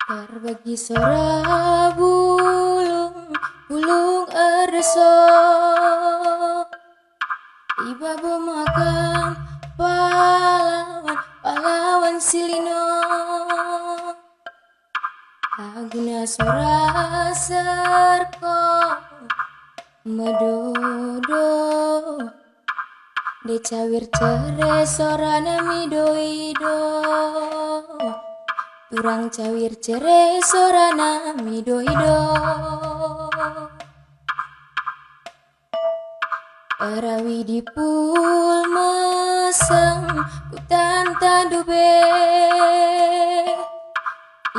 Terbagi sora bulung erso, tiba bemakam pahlawan silino. Laguna sora serko medodo, de cawir cere sorana midoido. Turang cawir cere sorana midoido. Perawi dipul meseng kutan tandube,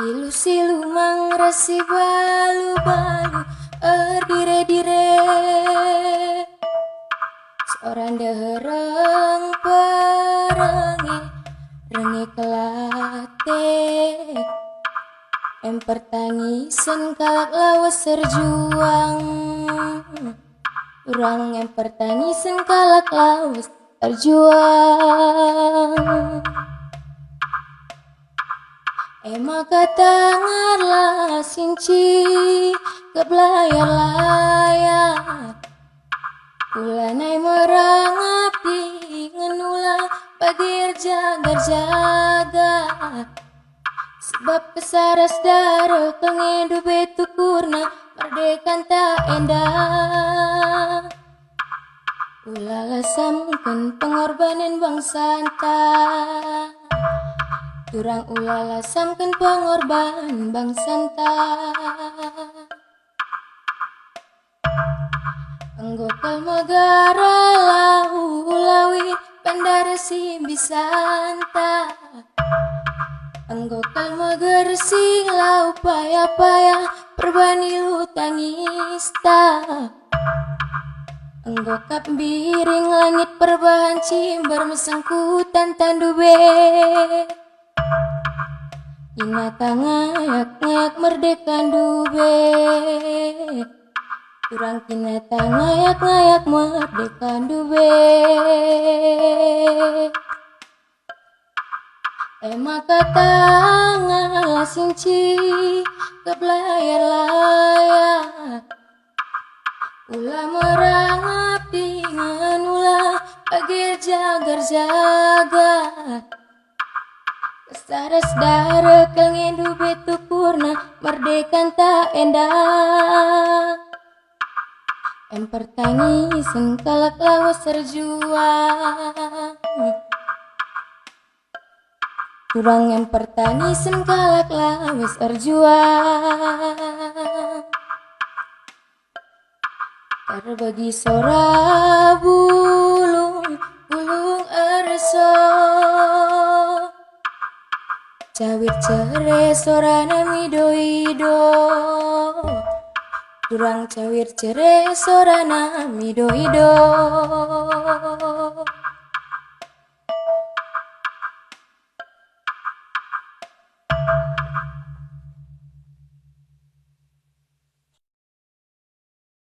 ilu mangresi balu-balu erdire-dire. Seorang dehereng rengi kelate, pertangisan kalak lawas serjuang. Urang yang pertangisan kalak lawas terjuang. Maka tangarlah sinci ke belayar layak, ulanai merangapi ngenula pagir jagar-jagar. Sebab kesaras daro kengedu betukurna merdekan tak endah. Ulala samkan pengorbanan bangsa anta, turang ulala samkan pengorban bangsa anta. Anggokal magara lahu lawi pandara si bisanta, anggokal magersing lau paya-paya perbani hutangista. Anggokap biring langit perbahan cimbar mesangkutan tandube, ina tangayak-ngayak merdeka dube. Turang kina tangayak-ngayak merdeka dube. Maka tangalah sinci ke belayar layak, ulah merangap dengan ulah pagir jagar-jagar. Kesaras dara kengedu betukurna merdekan tak endah. Pertangisan kalak lawas serjuang. Turang yang pertangisan kalak lawas erjuang. Terbagi sora bulung erso, cawir cere sorana midoido. Turang cawir cere sorana midoido.